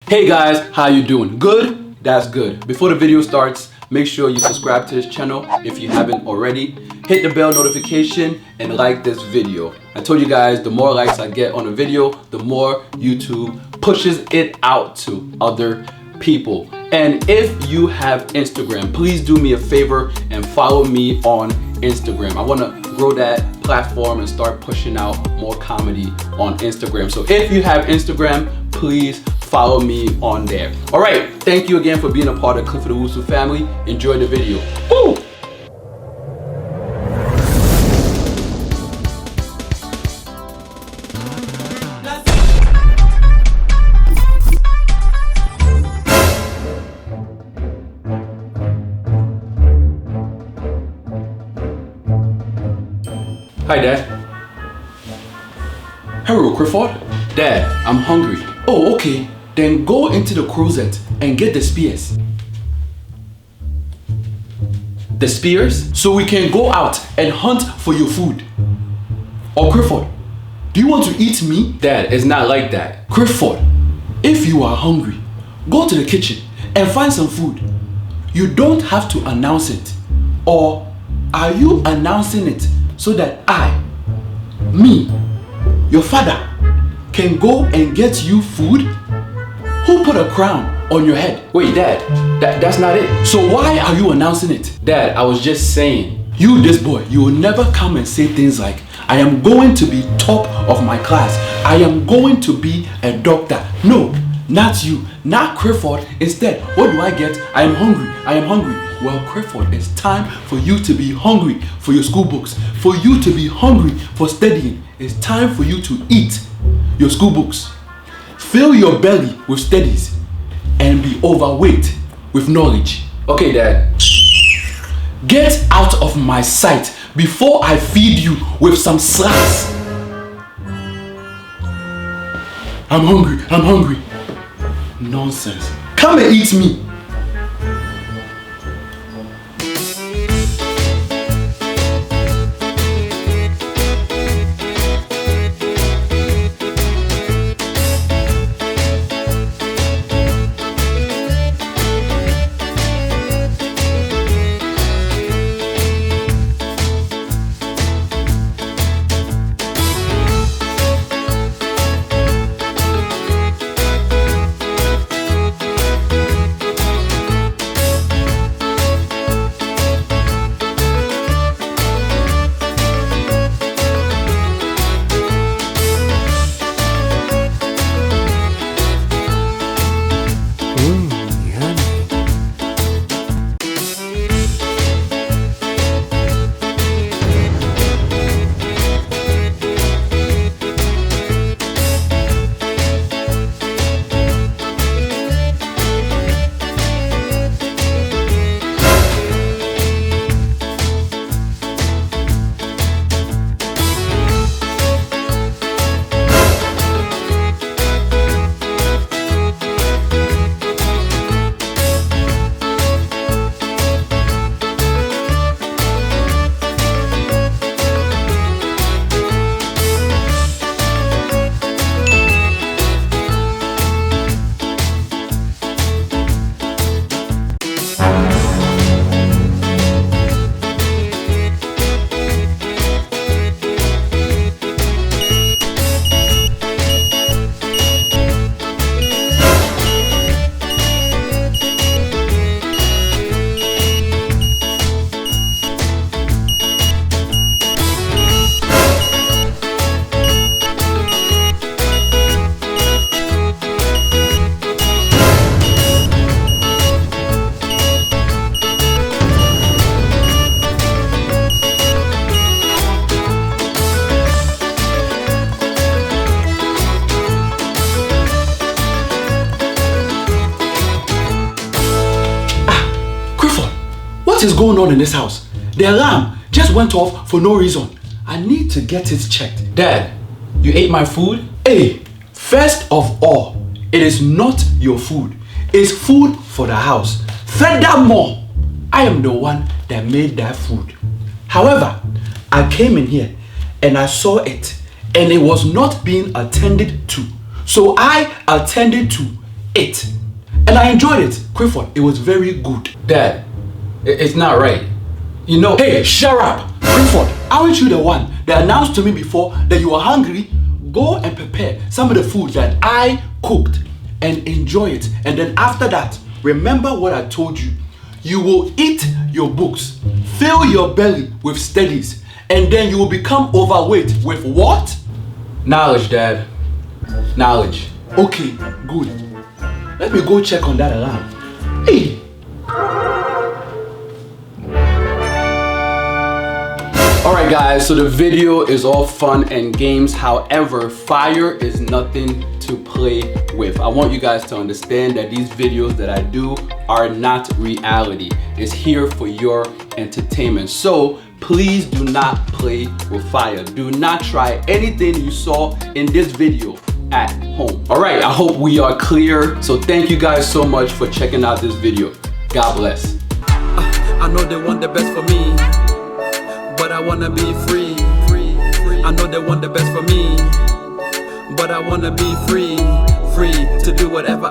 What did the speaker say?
Hey guys, how you doing? Good? That's good. Before the video starts, make sure you subscribe to this channel if you haven't already. Hit the bell notification and like this video. I told you guys, the more likes I get on a video, the more YouTube pushes it out to other people. And if you have Instagram, please do me a favor and follow me on Instagram. I want to grow that platform and start pushing out more comedy on Instagram. So if you have Instagram, please follow me on there. All right, thank you again for being a part of Clifford Owusu family. Enjoy the video. Woo! Hi, Dad. Hello, Clifford. Dad, I'm hungry. Oh, okay. Then go into the closet and get the spears. The spears? So we can go out and hunt for your food. Or Clifford, do you want to eat me? Dad, it's not like that. Clifford, if you are hungry, go to the kitchen and find some food. You don't have to announce it. Or are you announcing it so that me, your father, can go and get you food? Who put a crown on your head? Wait, Dad, that's not it. So why are you announcing it? Dad, I was just saying. You, this boy, you will never come and say things like, I am going to be top of my class. I am going to be a doctor. No, not you, not Clifford. Instead, what do I get? I am hungry, I am hungry. Well, Clifford, it's time for you to be hungry for your school books, for you to be hungry for studying. It's time for you to eat your school books. Fill your belly with studies and be overweight with knowledge. Okay, Dad. Get out of my sight before I feed you with some slaps. I'm hungry, I'm hungry. Nonsense. Come and eat me. What is going on in this house? The alarm just went off for no reason. I need to get it checked. Dad, you ate my food? Hey, first of all, it is not your food. It's food for the house. Furthermore, I am the one that made that food. However, I came in here and I saw it and it was not being attended to. So I attended to it. And I enjoyed it. Clifford, it was very good. Dad, it's not right. You know, hey, shut up. Clifford, aren't you the one that announced to me before that you were hungry? Go and prepare some of the food that I cooked and enjoy it. And then after that, remember what I told you. You will eat your books, fill your belly with studies, and then you will become overweight with what? Knowledge, Dad. Knowledge. Okay, good. Let me go check on that alarm. Hey! Alright guys, so the video is all fun and games. However, fire is nothing to play with. I want you guys to understand that these videos that I do are not reality. It's here for your entertainment. So please do not play with fire. Do not try anything you saw in this video at home. Alright, I hope we are clear. So thank you guys so much for checking out this video. God bless. I know they want the best for me, but I wanna be free. I know they want the best for me, but I wanna be free to do whatever